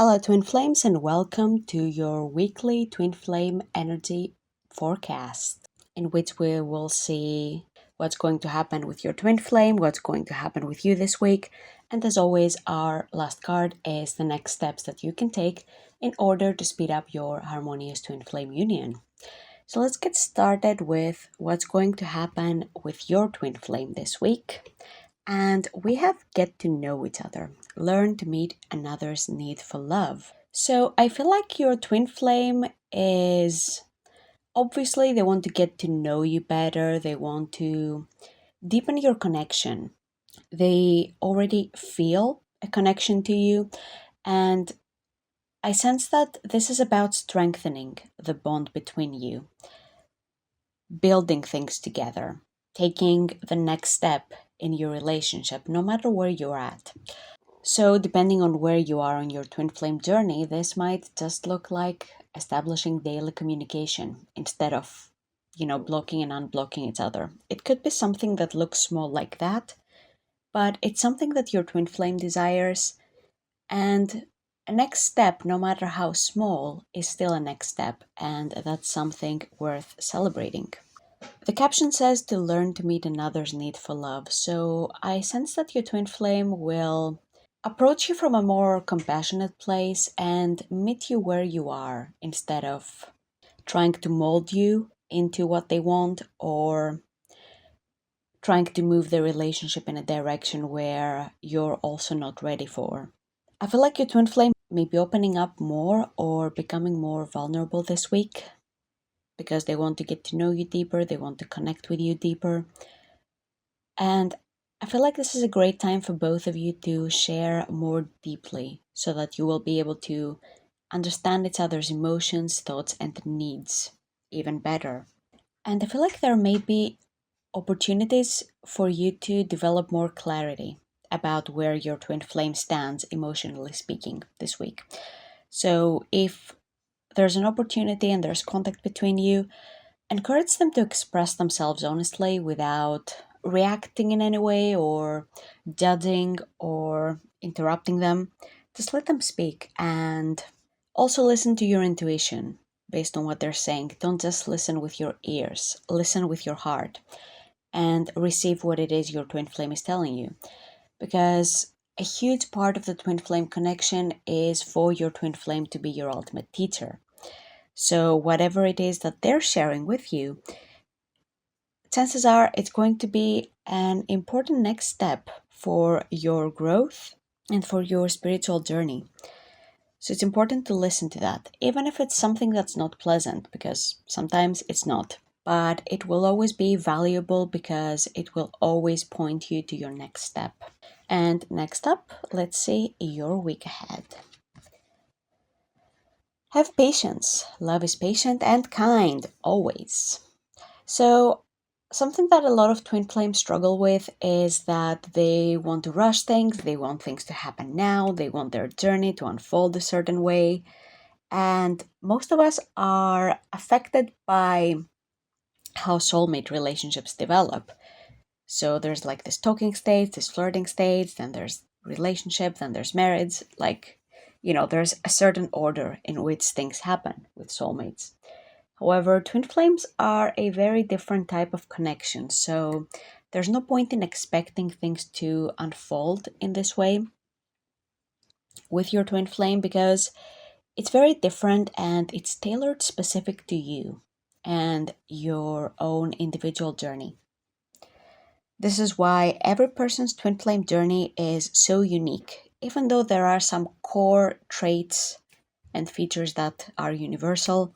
Hello, Twin Flames, and welcome to your weekly Twin Flame energy forecast, in which we will see what's going to happen with your Twin Flame, what's going to happen with you this week, and as always, our last card is the next steps that you can take in order to speed up your harmonious Twin Flame union. So let's get started with what's going to happen with your Twin Flame this week. And we have get to know each other, learn to meet another's need for love. So I feel like your twin flame is obviously they want to get to know you better, they want to deepen your connection. They already feel a connection to you, and I sense that this is about strengthening the bond between you, building things together, taking the next step in your relationship, no matter where you're at. So, depending on where you are on your twin flame journey, this might just look like establishing daily communication instead of, blocking and unblocking each other. It could be something that looks small like that, but it's something that your twin flame desires. And a next step, no matter how small, is still a next step, and that's something worth celebrating. The caption says to learn to meet another's need for love, so I sense that your twin flame will approach you from a more compassionate place and meet you where you are instead of trying to mold you into what they want or trying to move the relationship in a direction where you're also not ready for. I feel like your twin flame may be opening up more or becoming more vulnerable this week because they want to get to know you deeper, they want to connect with you deeper. And I feel like this is a great time for both of you to share more deeply so that you will be able to understand each other's emotions, thoughts, and needs even better. And I feel like there may be opportunities for you to develop more clarity about where your twin flame stands, emotionally speaking, this week. So if there's an opportunity and there's contact between you, encourage them to express themselves honestly without reacting in any way or judging or interrupting them. Just let them speak and also listen to your intuition based on what they're saying. Don't just listen with your ears, listen with your heart and receive what it is your twin flame is telling you. Because a huge part of the twin flame connection is for your twin flame to be your ultimate teacher. So, whatever it is that they're sharing with you, chances are it's going to be an important next step for your growth and for your spiritual journey. So, it's important to listen to that, even if it's something that's not pleasant, because sometimes it's not. But it will always be valuable because it will always point you to your next step. And next up, let's see your week ahead. Have patience. Love is patient and kind, always. So, something that a lot of twin flames struggle with is that they want to rush things, they want things to happen now, they want their journey to unfold a certain way. And most of us are affected by how soulmate relationships develop. So, there's like this talking stage, this flirting stage, then there's relationship, then there's marriage. There's a certain order in which things happen with soulmates. However, twin flames are a very different type of connection, so there's no point in expecting things to unfold in this way with your twin flame because it's very different and it's tailored specific to you and your own individual journey. This is why every person's twin flame journey is so unique, even though there are some core traits and features that are universal.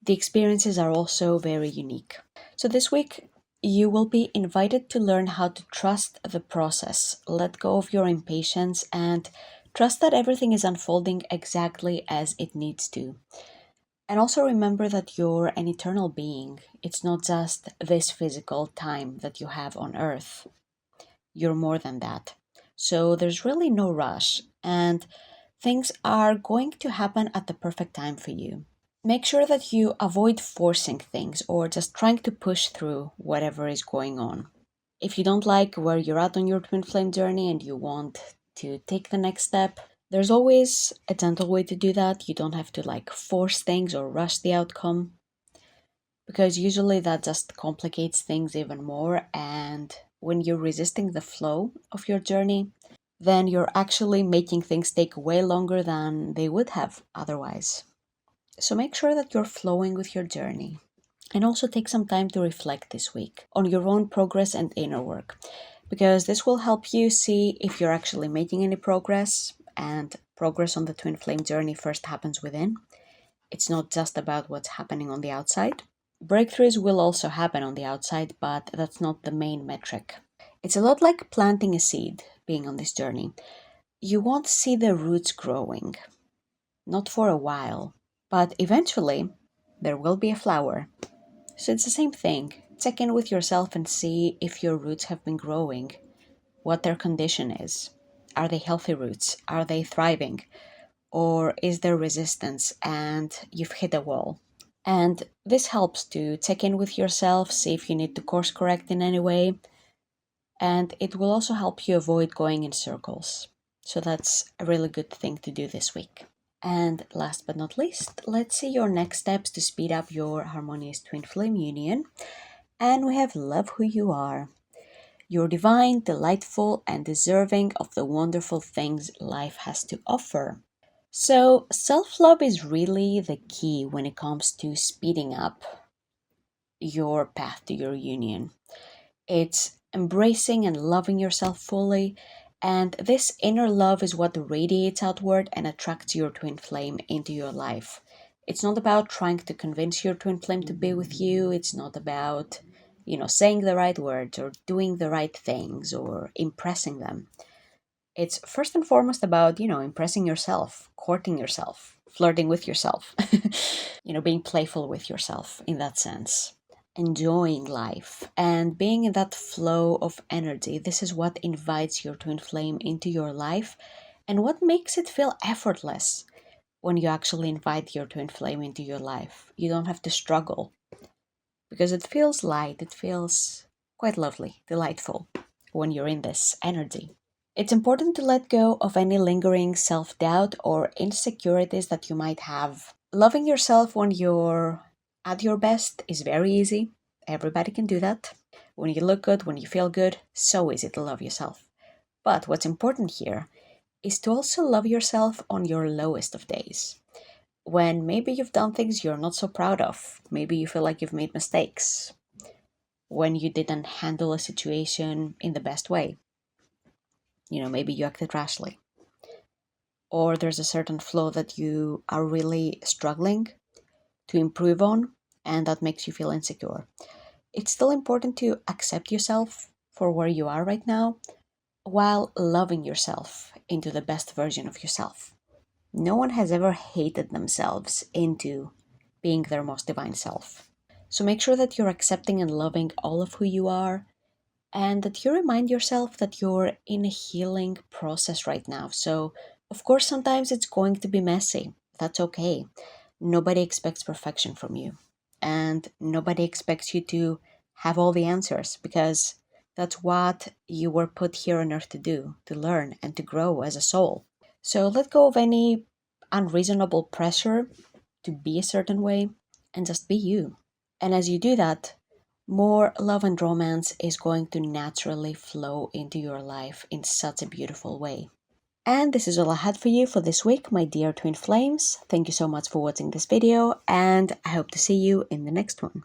The experiences are also very unique. So this week, you will be invited to learn how to trust the process, let go of your impatience, and trust that everything is unfolding exactly as it needs to. And also remember that you're an eternal being. It's not just this physical time that you have on earth. You're more than that. So there's really no rush, and things are going to happen at the perfect time for you. Make sure that you avoid forcing things or just trying to push through whatever is going on. If you don't like where you're at on your twin flame journey and you want to take the next step, There's always a gentle way to do that. You don't have to like force things or rush the outcome, because usually that just complicates things even more. And when you're resisting the flow of your journey, then you're actually making things take way longer than they would have otherwise. So make sure that you're flowing with your journey. And also take some time to reflect this week on your own progress and inner work, because this will help you see if you're actually making any progress. And progress on the twin flame journey first happens within. It's not just about what's happening on the outside. Breakthroughs will also happen on the outside, but that's not the main metric. It's a lot like planting a seed, being on this journey. You won't see the roots growing, not for a while, but eventually there will be a flower. So it's the same thing. Check in with yourself and see if your roots have been growing, what their condition is. Are they healthy roots? Are they thriving? Or is there resistance and you've hit a wall? And this helps to check in with yourself, see if you need to course correct in any way. And it will also help you avoid going in circles. So that's a really good thing to do this week. And last but not least, let's see your next steps to speed up your harmonious twin flame union. And we have love who you are. You're divine, delightful, and deserving of the wonderful things life has to offer. So, self-love is really the key when it comes to speeding up your path to your union. It's embracing and loving yourself fully, and this inner love is what radiates outward and attracts your twin flame into your life. It's not about trying to convince your twin flame to be with you. It's not about, saying the right words or doing the right things or impressing them. It's first and foremost about, impressing yourself, courting yourself, flirting with yourself, being playful with yourself in that sense, enjoying life and being in that flow of energy. This is what invites your twin flame into your life and what makes it feel effortless when you actually invite your twin flame into your life. You don't have to struggle because it feels light, it feels quite lovely, delightful when you're in this energy. It's important to let go of any lingering self-doubt or insecurities that you might have. Loving yourself when you're at your best is very easy. Everybody can do that. When you look good, when you feel good, so easy to love yourself. But what's important here is to also love yourself on your lowest of days. When maybe you've done things you're not so proud of. Maybe you feel like you've made mistakes. When you didn't handle a situation in the best way. Maybe you acted rashly. Or there's a certain flow that you are really struggling to improve on, and that makes you feel insecure. It's still important to accept yourself for where you are right now while loving yourself into the best version of yourself. No one has ever hated themselves into being their most divine self. So make sure that you're accepting and loving all of who you are, and that you remind yourself that you're in a healing process right now. So, of course, sometimes it's going to be messy. That's okay. Nobody expects perfection from you, and nobody expects you to have all the answers, because that's what you were put here on earth to do, to learn and to grow as a soul. So let go of any unreasonable pressure to be a certain way and just be you. And as you do that, more love and romance is going to naturally flow into your life in such a beautiful way. And this is all I had for you for this week, my dear twin flames. Thank you so much for watching this video, and I hope to see you in the next one.